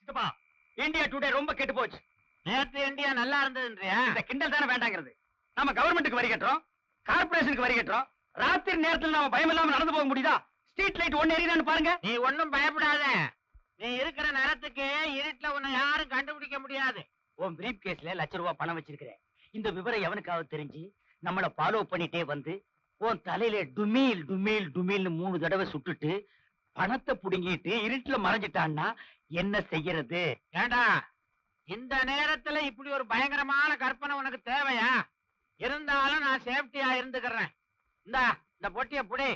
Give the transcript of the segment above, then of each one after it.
India today ரொம்ப கெட்டு போச்சு. நேத்து இந்தியா நல்லா இருந்ததுன்றியா? இந்த கிண்டல் தானே வேண்டாங்கிறது. நம்ம கவர்மெண்ட்டுக்கு வரி கட்டுறோம், கார்பரேஷனுக்கு வரி கட்டுறோம். ராத்திரி நேரத்தில் நாம பயம் இல்லாம நடந்து போக முடியுதா? ஸ்ட்ரீட் லைட் ஒன்னு எரியுதான்னு பாருங்க. நீ ஒன்னும் பயப்படாத. நீ இருக்கிற நேரத்துக்கு இருட்டுல உன்னை யாரும் கண்டுபிடிக்க முடியாது. உன் பிரீப் கேஸ்ல ₹1,00,000 பணம் வச்சிருக்கிறேன். இந்த விவரம் எவனுக்காவது தெரிஞ்சு நம்மள ஃபாலோ பண்ணிட்டே வந்து உன் தலையில டுமீல் டுமீல் டுமீல்னு 3 தடவை சுட்டுட்டு பணத்தை புடுங்கிட்டு இருட்டுல மறைஞ்சிட்டான்னா என்ன செய்யறது? ஏண்டா இந்த நேரத்துல இப்படி ஒரு பயங்கரமான கற்பனை உனக்கு தேவையா? இருந்தாலும் நான் சேஃப்டியா இருந்துக்கிறேன். இந்த பொட்டிய புடி.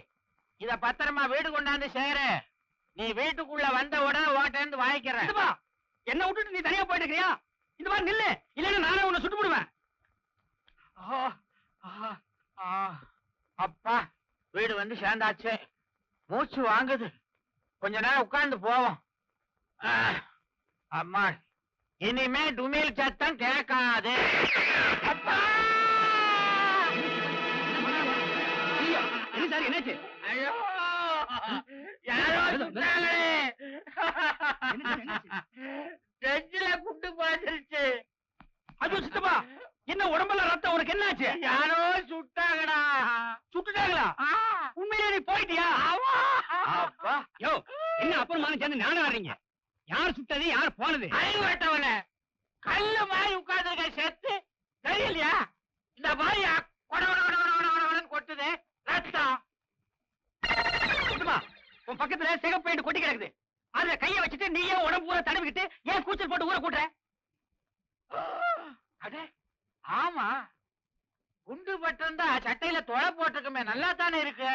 இத பத்திரமா வீடு கொண்டாந்து சேரு. நீ வீட்டுக்குள்ள வந்த உடனே ஓட்டேந்து வாங்கிக்கிறேன். என்ன விட்டுட்டு நீ தனியா போயிட்டு இருக்கியா? இந்த மாதிரி நில்லு, இல்லன்னா நானே உன்னை சுட்டு போடுவேன். அப்பா வீடு வந்து சேர்ந்தாச்சு. மூச்சு வாங்குது. கொஞ்ச நேரம் உட்கார்ந்து போவோம். அம்மா இனிமே டுமீல் சத்தம் கேட்காது. அப்பா சார் என்னாச்சு? ஐயோ யாரோ சுட்டாங்களே. நெஞ்சில குண்டு பாய்ச்சிருச்சு. அது சித்தப்பா என்ன உடம்புல ரத்தம்? உனக்கு என்னாச்சு? யாரோ சுட்டாங்கடா. சுட்டுட்டாங்களா? உண்மையிலே நீ போயிட்டியா? அப்பா யோ என்ன அப்புறமான சேர்ந்து நானும் வர்றீங்க. யார் சுட்டது யார் போனது? அறிவட்டவன கல்லு மாதிரி உட்கார்ந்துருக்க செத்து தெரியலையா? இந்த மாதிரி கொட்டுது ரத்தம். உன் பக்கத்துல சிகப்பு பெயிண்ட் கொட்டி கிடக்குது. அதுல கைய வச்சுட்டு நீயே உடம்பு பூரா தடவிக்கிட்டு ஏன் கூச்சல் போட்டு ஊற கூட்டுற? அடே ஆமா, குண்டு பட்டிருந்தா சட்டையில தொலை போட்டிருக்குமே, நல்லா தானே இருக்கு.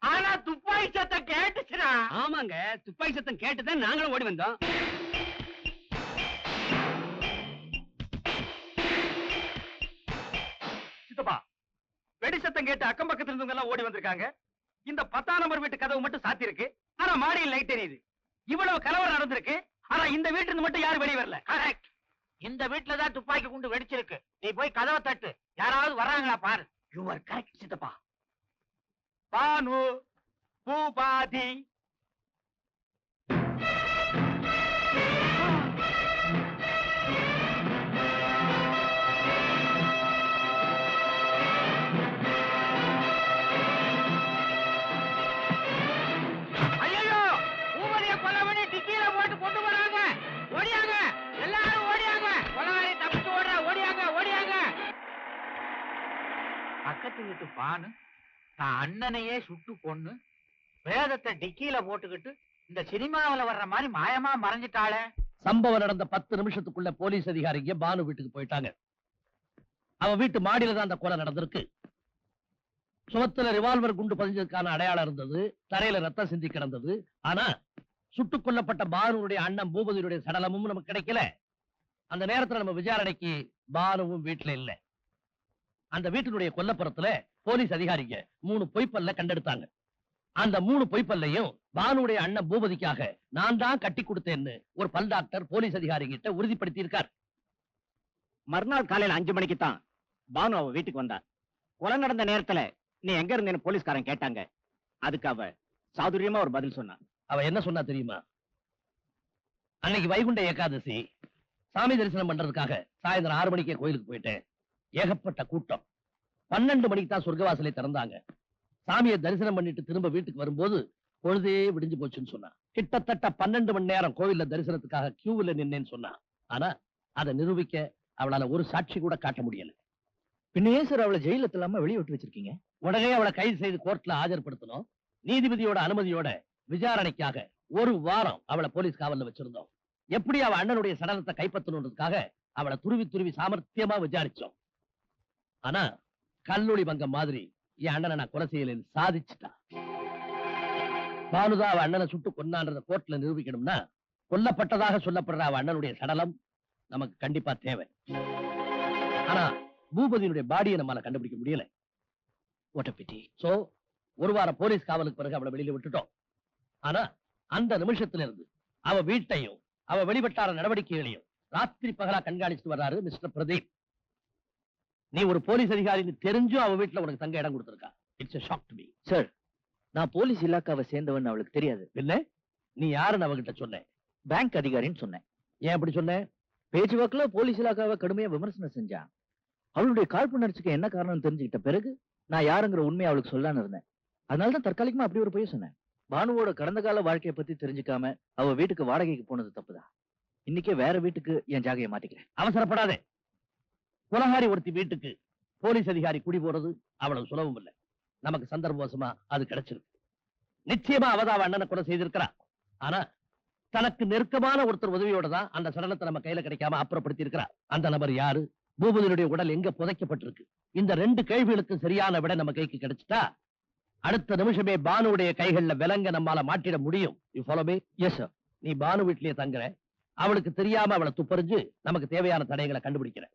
ஆனா துப்பாக்கி சத்தம் கேட்டுச்சுடா. ஆமாங்க, துப்பாக்கி சத்தம் கேட்டுதான் நாங்களும் ஓடி வந்தோம். சித்தப்பா வெடி சத்தம் கேட்டு அக்கம் பக்கத்துல இருந்தவங்க எல்லாம் ஓடி வந்திருக்காங்க. இந்த 10ஆம் நம்பர் வீட்டு கதவு மட்டும் சாத்தி இருக்கு. ஆனா மாடியில் லைட் எரியுது. இவ்வளவு கலவரம் நடந்திருக்கு. ஆனா இந்த வீட்டுல இருந்து மட்டும் யாரும் வெளியே வரல. கரெக்ட். இந்த வீட்டுலதான் துப்பாக்கி குண்டு வெடிச்சிருக்கு. நீ போய் கதவை தட்டு. யாராவது வர்றாங்களா பாரு. யூ ஆர் கரெக்ட் சித்தப்பா. பானு பூபாதி பக்கத்து வீட்டு பானு நான் அண்ணனையே சுட்டு கொன்னு வேதத்தை டிக்கியில போட்டுக்கிட்டு இந்த சினிமாவில வர்ற மாதிரி மாயமா மறைஞ்சிட்டாளே. சம்பவம் நடந்த 10 நிமிஷத்துக்குள்ள போலீஸ் அதிகாரிங்க பானு வீட்டுக்கு போயிட்டாங்க. அவ வீட்டு மாடியில தான் அந்த கொலை நடந்திருக்கு. சுவத்துல ரிவால்வர் குண்டு பதிஞ்சதுக்கான அடையாளம் இருந்தது. தரையில ரத்தம் சிந்தி கிடந்தது. ஆனா சுட்டுக் கொல்லப்பட்ட பானுடைய அண்ணன் பூபதியுடைய சடலமும் நமக்கு கிடைக்கல. அந்த நேரத்துல நம்ம விசாரணைக்கு பானுவும் வீட்டுல இல்ல. அந்த வீட்டினுடைய கொல்லப்புறத்துல போலீஸ் அதிகாரிங்க 3 பொய்ப்பல்ல கண்டெடுத்தாங்க. அந்த 3 பொய்ப்பல்லையும் பானுடைய அண்ணன் பூபதிக்காக நான் தான் கட்டி கொடுத்தேன்னு ஒரு பல் டாக்டர் போலீஸ் அதிகாரிகிட்ட உறுதிப்படுத்தி இருக்கார். மறுநாள் காலையில 5 மணிக்கு தான் பானு அவ வீட்டுக்கு வந்தா. கொலை நடந்த நேரத்துல நீ எங்க இருந்தேன்னு போலீஸ்காரன் கேட்டாங்க. அதுக்கு அவ சாதுரியமா ஒரு பதில் சொன்னா. அவ என்ன சொன்னா தெரியுமா? அன்னைக்கு வைகுண்ட ஏகாதசி, சாமி தரிசனம் பண்றதுக்காக சாயந்தரம் 6 மணிக்கே கோயிலுக்கு போயிட்டேன். ஏகப்பட்ட கூட்டம். 12 மணிக்கு தான் சொர்க்கவாசலை திறந்தாங்க. சாமியை தரிசனம் பண்ணிட்டு திரும்ப வீட்டுக்கு வரும்போது பொழுதே விடிஞ்சு போச்சுன்னு சொன்னா. கிட்டத்தட்ட 12 மணி நேரம் கோவில்ல தரிசனத்துக்காக கியூவில் நின்னேன்னு சொன்னா. ஆனா அதை நிரூபிக்க அவளால ஒரு சாட்சி கூட காட்ட முடியல. பின்னையே சார் அவளை ஜெயில இல்லாம வெளியே விட்டு வச்சிருக்கீங்க? உடனே அவளை கைது செய்து கோர்ட்ல ஆஜர்படுத்தணும். நீதிபதியோட அனுமதியோட விசாரணைக்காக 1 வாரம் அவளை போலீஸ் காவல்ல வச்சிருந்தோம். எப்படி அவ அண்ணனுடைய சடலத்தை கைப்பற்றணுன்றதுக்காக அவளை துருவி துருவி சாமர்த்தியமா விசாரிச்சோம். ஆனா கல்லூரி பங்கம் மாதிரி என் அண்ணனை நான் கொலை செய்யலன்னு சாதிச்சுட்டா. பானுதா அவ அண்ணனை சுட்டு கொன்னான்றத கோர்ட்ல நிரூபிக்கணும்னா கொல்லப்பட்டதாக சொல்லப்படுற அவ அண்ணனுடைய சடலம் நமக்கு கண்டிப்பா தேவை. ஆனா பூபதியினுடைய பாடியை நம்மால கண்டுபிடிக்க முடியல. சோ 1 வாரம் போலீஸ் காவலுக்கு பிறகு அவளை வெளியில விட்டுட்டோம். ஆனா அந்த நிமிஷத்துல இருந்து அவ வீட்டையும் அவ வெளிவட்டார நடவடிக்கைகளையும் ராத்திரி பகலா கண்காணிச்சுட்டு வர்றாரு மிஸ்டர் பிரதீப். நீ ஒரு போலீஸ் அதிகாரின்னு தெரிஞ்சும் அவ வீட்டுல உனக்கு தங்க இடம் கொடுத்திருக்கா. It's a shock to me. Sir, நான் போலீஸ் இலாக்காவை சேர்ந்தவன் அவளுக்கு தெரியாது. இல்ல, நீ யாருன்னு அவகிட்ட சொன்ன. பேங்க் அதிகாரின்னு சொன்னேன். ஏன் அப்படி சொன்னேன்? பேச்சுவாக்குல போலீஸ் இலாக்காவை கடுமையா விமர்சனம் செஞ்சான். அவளுடைய காழ்ப்புணர்ச்சிக்கு என்ன காரணம் தெரிஞ்சுக்கிட்ட பிறகு நான் யாருங்கிற உண்மையை அவளுக்கு சொல்லான்னு இருந்தேன். அதனாலதான் தற்காலிகமா அப்படி ஒரு பொய் சொன்னேன். பானுவோட கடந்த கால வாழ்க்கையை பத்தி தெரிஞ்சுக்காம அவ வீட்டுக்கு வாடகைக்கு போனது தப்புதான். இன்னைக்கே வேற வீட்டுக்கு என் ஜாகையை மாத்திக்கிறேன். அவசரப்படாதே. குலகாரி ஒருத்தி வீட்டுக்கு போலீஸ் அதிகாரி குடி போறது அவ்வளவு சுலபம் இல்லை. நமக்கு சந்தர்ப்பவசமா அது கிடைச்சிருக்கு. நிச்சயமா அவதான் அண்ணனை கூட செய்திருக்கிறா. ஆனா தனக்கு நெருக்கமான ஒருத்தர் உதவியோட தான் அந்த சடலத்தை நம்ம கையில கிடைக்காம அப்புறப்படுத்தி இருக்கிறா. அந்த நபர் யாரு? பூபதியுடைய உடல் எங்க புதைக்கப்பட்டிருக்கு? இந்த 2 கேள்விகளுக்கு சரியான விட நம்ம கைக்கு கிடைச்சிட்டா அடுத்த நிமிஷமே பானுடைய கைகள்ல விலங்க நம்மால மாட்டிட முடியும். You follow me? Yes sir. நீ பானு வீட்லயே தங்குற. அவளுக்கு தெரியாம அவளை துப்பறிஞ்சு நமக்கு தேவையான தடயங்களை கண்டுபிடிக்கிற.